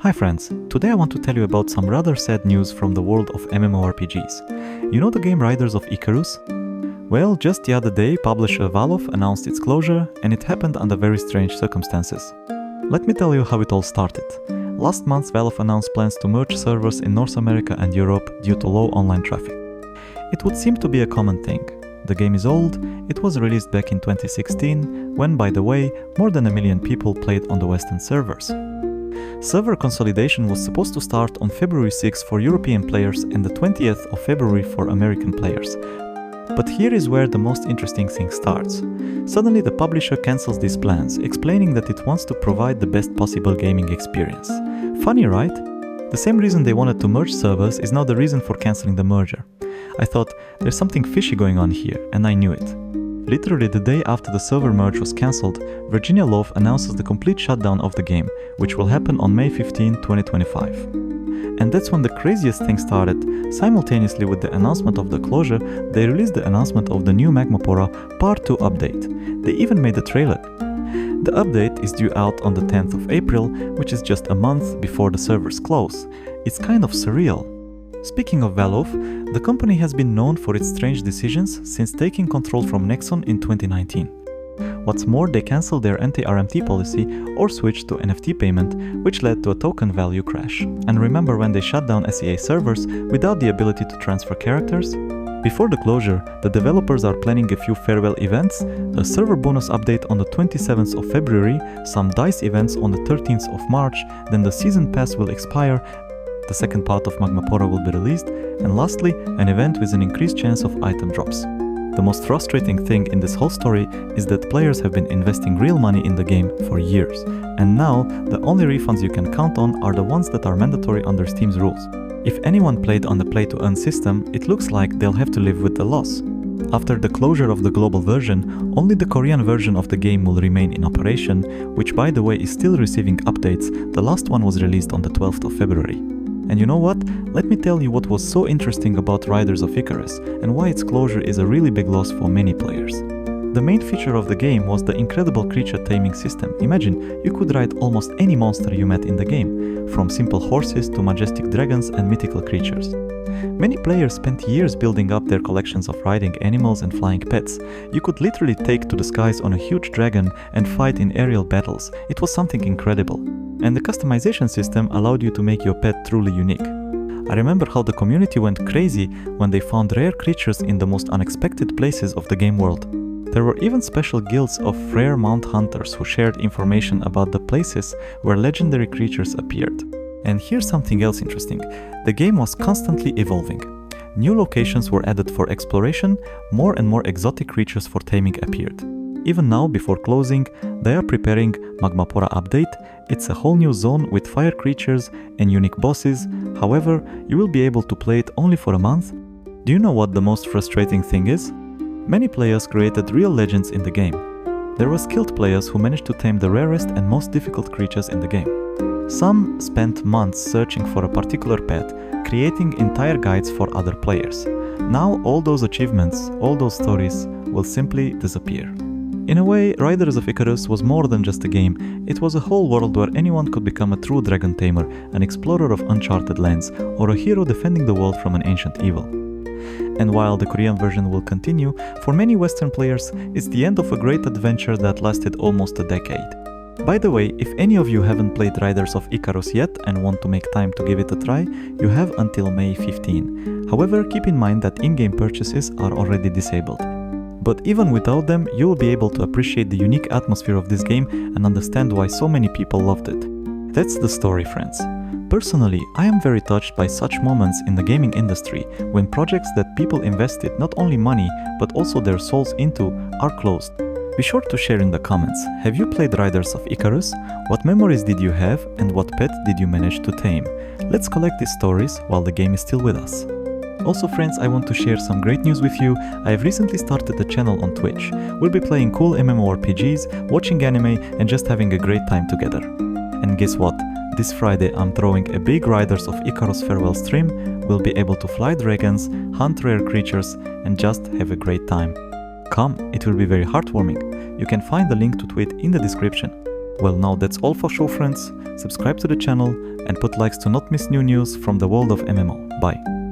Hi friends, today I want to tell you about some rather sad news from the world of MMORPGs. You know the game Riders of Icarus? Well, just the other day, publisher Valve announced its closure, and it happened under very strange circumstances. Let me tell you how it all started. Last month, Valve announced plans to merge servers in North America and Europe due to low online traffic. It would seem to be a common thing. The game is old, it was released back in 2016, when, by the way, more than 1 million people played on the Western servers. Server consolidation was supposed to start on February 6 for European players and the 20th of February for American players. But here is where the most interesting thing starts. Suddenly the publisher cancels these plans, explaining that it wants to provide the best possible gaming experience. Funny, right? The same reason they wanted to merge servers is now the reason for cancelling the merger. I thought, there's something fishy going on here, and I knew it. Literally the day after the server merge was cancelled, Virginia Law announces the complete shutdown of the game, which will happen on May 15, 2025. And that's when the craziest thing started. Simultaneously with the announcement of the closure, they released the announcement of the new MMORPG Part 2 update. They even made a trailer. The update is due out on the 10th of April, which is just a month before the servers close. It's kind of surreal. Speaking of Valve, the company has been known for its strange decisions since taking control from Nexon in 2019. What's more, they cancelled their anti-RMT policy or switched to NFT payment, which led to a token value crash. And remember when they shut down SEA servers without the ability to transfer characters? Before the closure, the developers are planning a few farewell events, a server bonus update on the 27th of February, some DICE events on the 13th of March, then the season pass will expire, the second part of MMORPG will be released, and lastly, an event with an increased chance of item drops. The most frustrating thing in this whole story is that players have been investing real money in the game for years, and now the only refunds you can count on are the ones that are mandatory under Steam's rules. If anyone played on the play-to-earn system, it looks like they'll have to live with the loss. After the closure of the global version, only the Korean version of the game will remain in operation, which by the way is still receiving updates. The last one was released on the 12th of February. And you know what? Let me tell you what was so interesting about Riders of Icarus and why its closure is a really big loss for many players. The main feature of the game was the incredible creature taming system. Imagine, you could ride almost any monster you met in the game, from simple horses to majestic dragons and mythical creatures. Many players spent years building up their collections of riding animals and flying pets. You could literally take to the skies on a huge dragon and fight in aerial battles. It was something incredible. And the customization system allowed you to make your pet truly unique. I remember how the community went crazy when they found rare creatures in the most unexpected places of the game world. There were even special guilds of rare mount hunters who shared information about the places where legendary creatures appeared. And here's something else interesting. The game was constantly evolving. New locations were added for exploration, more and more exotic creatures for taming appeared. Even now, before closing, they are preparing MMORPG update. It's a whole new zone with fire creatures and unique bosses. However, you will be able to play it only for a month. Do you know what the most frustrating thing is? Many players created real legends in the game. There were skilled players who managed to tame the rarest and most difficult creatures in the game. Some spent months searching for a particular pet, creating entire guides for other players. Now all those achievements, all those stories will simply disappear. In a way, Riders of Icarus was more than just a game. It was a whole world where anyone could become a true dragon tamer, an explorer of uncharted lands, or a hero defending the world from an ancient evil. And while the Korean version will continue, for many Western players, it's the end of a great adventure that lasted almost a decade. By the way, if any of you haven't played Riders of Icarus yet and want to make time to give it a try, you have until May 15. However, keep in mind that in-game purchases are already disabled. But even without them, you will be able to appreciate the unique atmosphere of this game and understand why so many people loved it. That's the story, friends. Personally, I am very touched by such moments in the gaming industry when projects that people invested not only money but also their souls into are closed. Be sure to share in the comments. Have you played Riders of Icarus? What memories did you have and what pet did you manage to tame? Let's collect these stories while the game is still with us. Also friends, I want to share some great news with you. I have recently started a channel on Twitch. We'll be playing cool MMORPGs, watching anime and just having a great time together. And guess what? This Friday I'm throwing a big Riders of Icarus farewell stream. We'll be able to fly dragons, hunt rare creatures and just have a great time. Come, it will be very heartwarming. You can find the link to tweet in the description. Well, now that's all for show, friends. Subscribe to the channel and put likes to not miss new news from the world of MMO. Bye.